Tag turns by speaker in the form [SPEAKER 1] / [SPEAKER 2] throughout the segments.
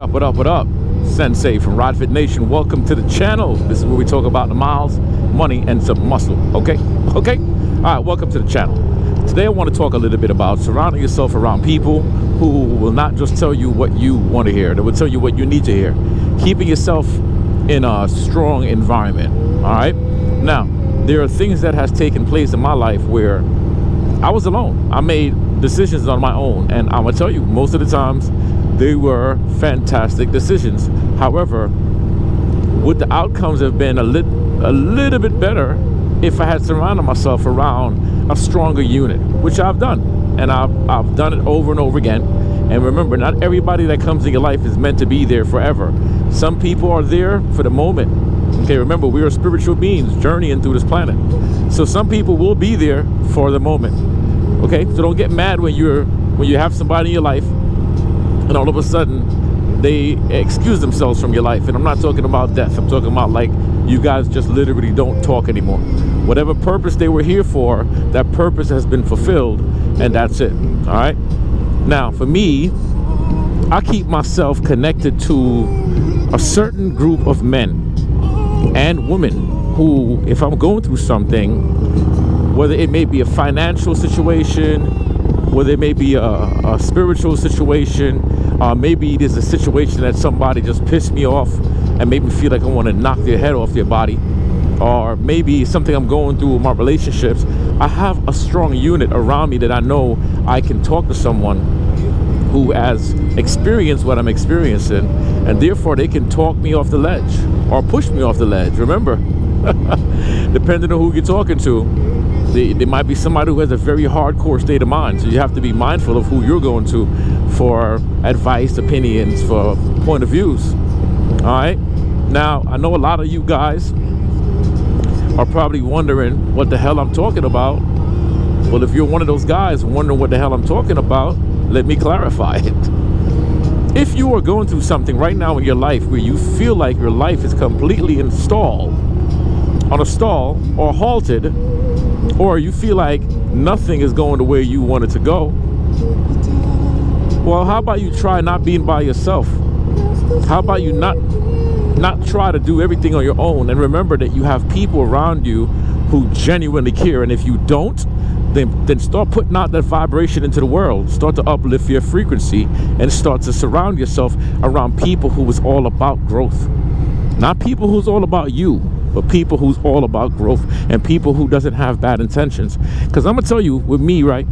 [SPEAKER 1] What up, what up? Sensei from Rodfit Nation. Welcome to the channel. This is where we talk about the miles, money, and some muscle. Okay? All right, welcome to the channel. Today I want to talk a little bit about surrounding yourself around people who will not just tell you what you want to hear. They will tell you what you need to hear. Keeping yourself in a strong environment. All right? Now, there are things that has taken place in my life where I was alone. I made decisions on my own. And I'm going to tell you, most of the times, they were fantastic decisions. However, would the outcomes have been a little bit better if I had surrounded myself around a stronger unit, which I've done. And I've done it over and over again. And remember, not everybody that comes in your life is meant to be there forever. Some people are there for the moment. Okay, remember, we are spiritual beings journeying through this planet. So some people will be there for the moment. Okay, so don't get mad when you have somebody in your life and all of a sudden they excuse themselves from your life. And I'm not talking about death. I'm talking about like you guys just literally don't talk anymore. Whatever purpose they were here for, that purpose has been fulfilled, and that's it. All right. Now, for me, I keep myself connected to a certain group of men and women who, if I'm going through something, whether it may be a financial situation, whether it may be a spiritual situation, maybe it is a situation that somebody just pissed me off and made me feel like I want to knock their head off their body, or maybe something I'm going through with my relationships. I have a strong unit around me that I know I can talk to someone who has experienced what I'm experiencing, and therefore they can talk me off the ledge or push me off the ledge. Remember, depending on who you're talking to, there might be somebody who has a very hardcore state of mind. So you have to be mindful of who you're going to for advice, opinions, for point of views. All right. Now, I know a lot of you guys are probably wondering what the hell I'm talking about. Well, if you're one of those guys wondering what the hell I'm talking about, let me clarify it. If you are going through something right now in your life where you feel like your life is completely installed on a stall or halted, or you feel like nothing is going the way you want it to go, well, how about you try not being by yourself? How about you not try to do everything on your own, and remember that you have people around you who genuinely care. And if you don't, then start putting out that vibration into the world. Start to uplift your frequency and start to surround yourself around people who is all about growth. Not people who's all about you, but people who's all about growth, and people who doesn't have bad intentions. Because I'm gonna tell you, with me, right,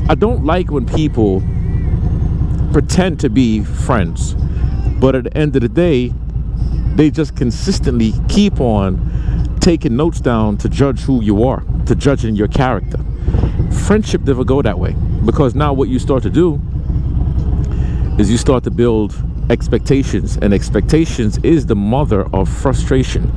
[SPEAKER 1] I don't like when people pretend to be friends, but at the end of the day, they just consistently keep on taking notes down to judge who you are, to judging your character. Friendship never go that way, because now what you start to do is you start to build expectations, and expectations is the mother of frustration.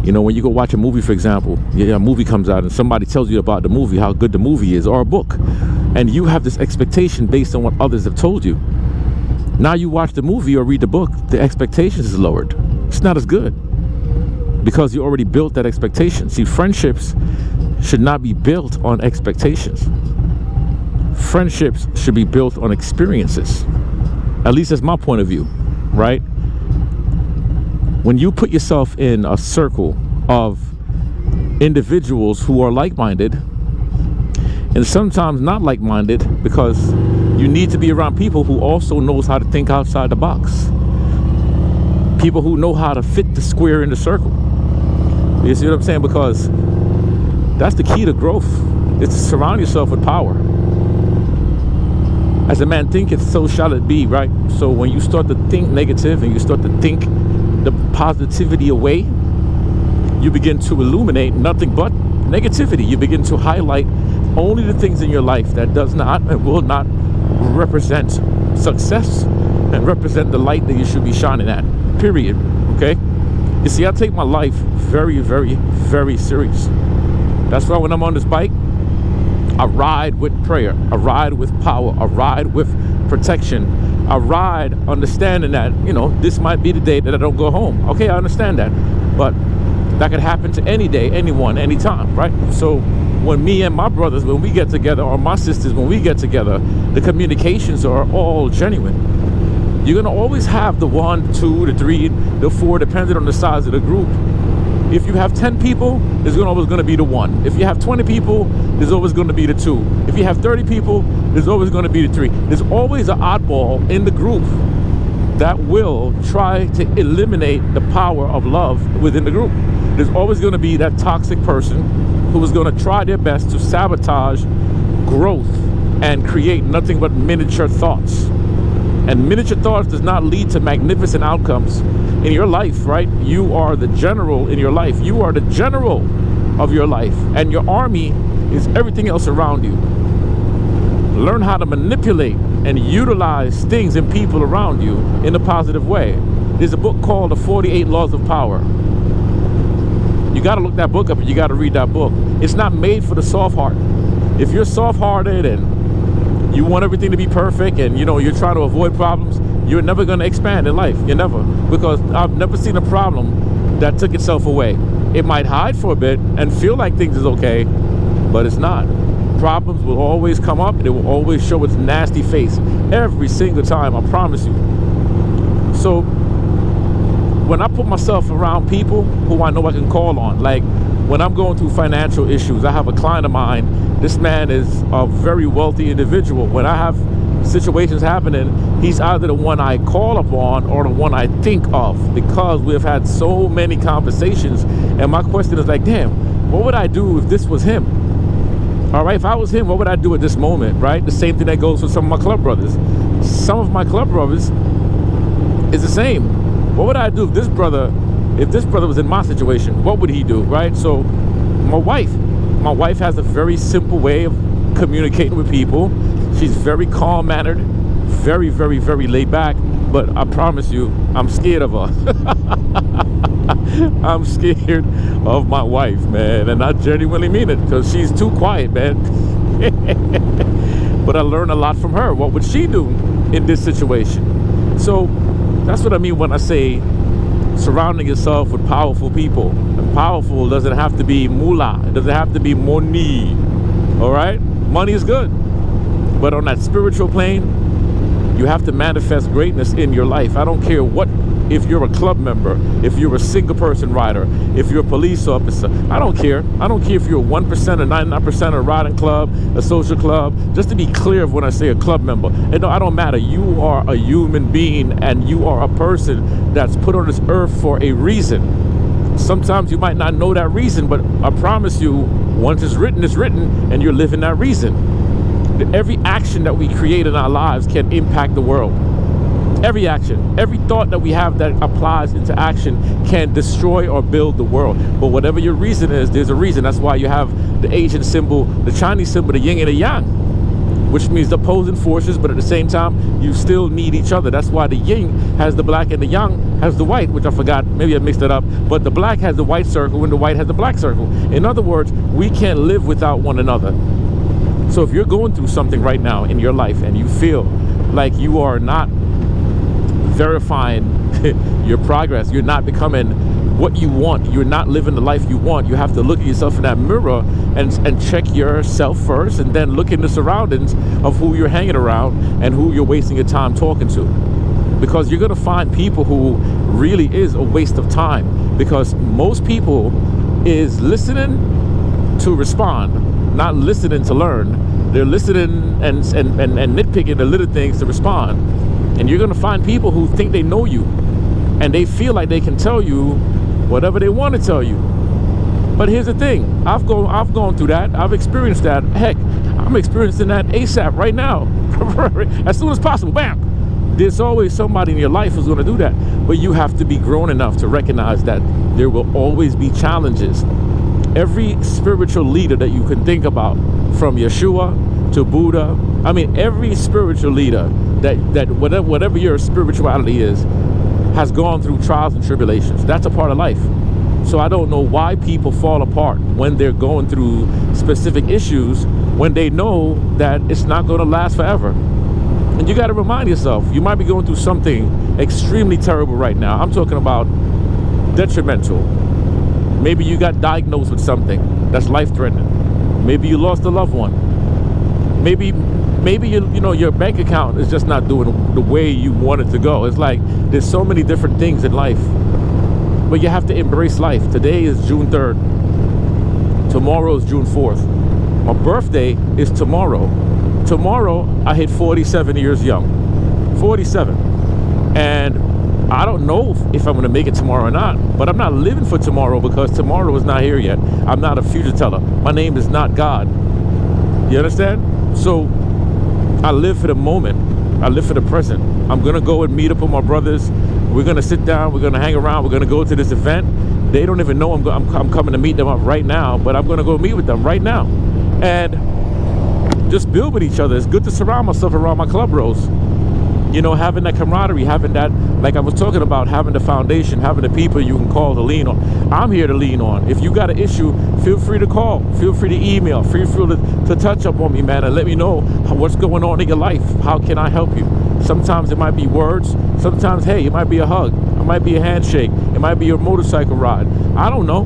[SPEAKER 1] You know, when you go watch a movie, for example, a movie comes out and somebody tells you about the movie, how good the movie is, or a book, and you have this expectation based on what others have told you. Now you watch the movie or read the book, the expectations is lowered. It's not as good because you already built that expectation. See, friendships should not be built on expectations. Friendships should be built on experiences. At least that's my point of view, right? When you put yourself in a circle of individuals who are like-minded, and sometimes not like-minded, because you need to be around people who also knows how to think outside the box. People who know how to fit the square in the circle. You see what I'm saying? Because that's the key to growth. It's to surround yourself with power. As a man thinketh, so shall it be, right? So when you start to think negative and you start to think the positivity away, you begin to illuminate nothing but negativity. You begin to highlight only the things in your life that does not and will not represent success and represent the light that you should be shining at, period. Okay? You see, I take my life very, very, very serious. That's why when I'm on this bike, I ride with prayer, I ride with power, I ride with protection, I ride understanding that, you know, this might be the day that I don't go home. Okay, I understand that, but that could happen to any day, anyone, anytime, right? So when me and my brothers, when we get together, or my sisters, when we get together, the communications are all genuine. You're going to always have the 1, 2, the 3, the 4, depending on the size of the group. If you have 10 people, there's always going to be the 1. If you have 20 people, there's always going to be the 2. If you have 30 people, there's always going to be the 3. There's always an oddball in the group that will try to eliminate the power of love within the group. There's always going to be that toxic person who is going to try their best to sabotage growth and create nothing but miniature thoughts. And miniature thoughts does not lead to magnificent outcomes in your life, right? You are the general in your life. You are the general of your life. And your army is everything else around you. Learn how to manipulate and utilize things and people around you in a positive way. There's a book called The 48 Laws of Power. You got to look that book up and you got to read that book. It's not made for the soft heart. If you're soft-hearted and you want everything to be perfect and you're trying to avoid problems, you're never going to expand in life. You're never. Because I've never seen a problem that took itself away. It might hide for a bit and feel like things is okay, but it's not. Problems will always come up and it will always show its nasty face every single time, I promise you. So when I put myself around people who I know I can call on, like when I'm going through financial issues, I have a client of mine. This man is a very wealthy individual. When I have situations happening, he's either the one I call upon or the one I think of, because we've had so many conversations. And my question is like, damn, what would I do if this was him? All right, if I was him, what would I do at this moment, right? The same thing that goes for some of my club brothers. Some of my club brothers is the same. What would I do if this brother was in my situation? What would he do, right? So my wife has a very simple way of communicating with people. She's very calm-mannered, very, very, very laid back, but I promise you, I'm scared of her. I'm scared of my wife, man, and I genuinely mean it, because she's too quiet, man. But I learned a lot from her. What would she do in this situation? So that's what I mean when I say surrounding yourself with powerful people. And powerful doesn't have to be moolah. It doesn't have to be money. All right? Money is good. But on that spiritual plane, you have to manifest greatness in your life. I don't care if you're a club member, if you're a single person rider, if you're a police officer. I don't care. I don't care if you're a 1% or 99% a riding club, a social club. Just to be clear of when I say a club member, I don't matter. You are a human being and you are a person that's put on this earth for a reason. Sometimes you might not know that reason, but I promise you, once it's written, and you're living that reason. Every action that we create in our lives can impact the world. Every action, every thought that we have that applies into action can destroy or build the world. But whatever your reason is, there's a reason. That's why you have the Asian symbol, the Chinese symbol, the yin and the yang, which means the opposing forces, but at the same time, you still need each other. That's why the yin has the black and the yang has the white, which I forgot. Maybe I mixed it up. But the black has the white circle and the white has the black circle. In other words, we can't live without one another. So if you're going through something right now in your life and you feel like you are not verifying your progress, you're not becoming what you want, you're not living the life you want, you have to look at yourself in that mirror and check yourself first, and then look in the surroundings of who you're hanging around and who you're wasting your time talking to. Because you're going to find people who really is a waste of time, because most people is listening to respond, not listening to learn. They're listening and nitpicking the little things to respond. And you're going to find people who think they know you, and they feel like they can tell you whatever they want to tell you. But here's the thing. I've gone through that. I've experienced that. Heck, I'm experiencing that ASAP right now. As soon as possible. Bam! There's always somebody in your life who's going to do that. But you have to be grown enough to recognize that there will always be challenges. Every spiritual leader that you can think about, from Yeshua to Buddha, every spiritual leader that whatever your spirituality is, has gone through trials and tribulations. That's a part of life. So I don't know why people fall apart when they're going through specific issues, when they know that it's not going to last forever. And you got to remind yourself, you might be going through something extremely terrible right now. I'm talking about detrimental. Maybe you got diagnosed with something that's life-threatening. Maybe you lost a loved one. Maybe maybe your bank account is just not doing the way you want it to go. It's like there's so many different things in life, but you have to embrace life. Today is June 3rd. Tomorrow is June 4th. My birthday is tomorrow. Tomorrow I hit 47 years young. 47. And I don't know if I'm going to make it tomorrow or not, but I'm not living for tomorrow because tomorrow is not here yet. I'm not a future teller. My name is not God. You understand? So I live for the moment. I live for the present. I'm going to go and meet up with my brothers. We're going to sit down. We're going to hang around. We're going to go to this event. They don't even know I'm coming to meet them up right now, but I'm going to go meet with them right now. And just build with each other. It's good to surround myself around my club bros. Having that camaraderie, having that, like I was talking about, having the foundation, having the people you can call to lean on. I'm here to lean on. If you got an issue, feel free to call. Feel free to email. Feel free to touch up on me, man, and let me know what's going on in your life. How can I help you? Sometimes it might be words. Sometimes, hey, it might be a hug. It might be a handshake. It might be your motorcycle ride. I don't know.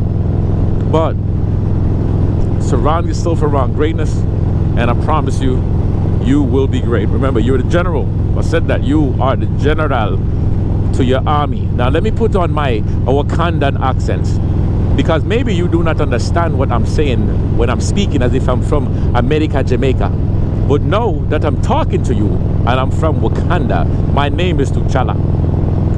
[SPEAKER 1] But surround yourself around greatness, and I promise you, you will be great. Remember, you're the general. I said that you are the general to your army. Now, let me put on my Wakandan accent, because maybe you do not understand what I'm saying when I'm speaking as if I'm from America, Jamaica. But know that I'm talking to you, and I'm from Wakanda. My name is T'Challa.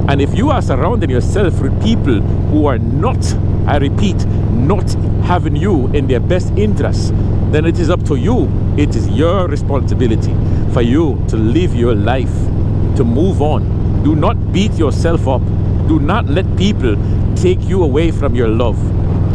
[SPEAKER 1] And if you are surrounding yourself with people who are not, I repeat, not having you in their best interests, then it is up to you. It is your responsibility for you to live your life, to move on. Do not beat yourself up. Do not let people take you away from your love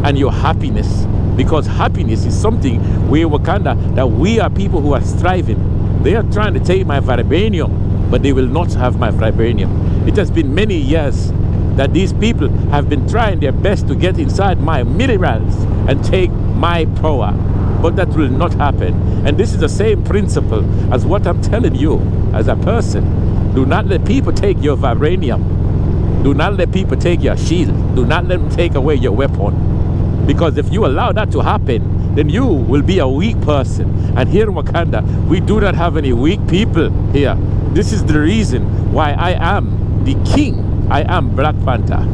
[SPEAKER 1] and your happiness, because happiness is something we Wakanda, that we are people who are striving. They are trying to take my vibranium, but they will not have my vibranium. It has been many years that these people have been trying their best to get inside my minerals and take my power. But that will not happen. And this is the same principle as what I'm telling you as a person. Do not let people take your vibranium. Do not let people take your shield. Do not let them take away your weapon. Because if you allow that to happen, then you will be a weak person. And here in Wakanda, we do not have any weak people here. This is the reason why I am the king. I am Black Panther.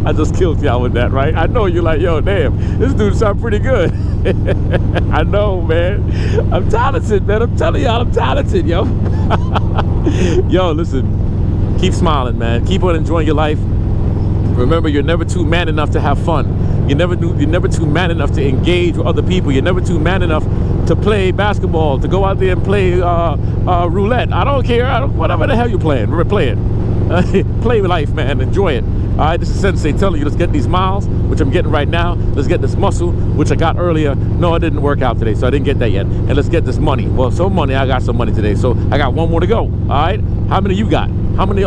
[SPEAKER 1] I just killed y'all with that, right? I know you're like, yo, damn, this dude sounds pretty good. I know, man. I'm talented, man. I'm telling y'all, I'm talented, yo. Yo, listen, keep smiling, man. Keep on enjoying your life. Remember, you're never too man enough to have fun. You're never too man enough to engage with other people. You're never too man enough to play basketball, to go out there and play roulette. I don't care. Whatever the hell you're playing, play it. Play with life, man. Enjoy it. All right, this is Sensei telling you, let's get these miles, which I'm getting right now. Let's get this muscle, which I got earlier. No, it didn't work out today, so I didn't get that yet. And let's get this money. Well, some money, I got some money today, so I got one more to go. All right, how many you got? How many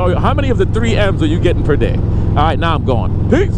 [SPEAKER 1] of the 3 M's are you getting per day? All right, now I'm gone. Peace.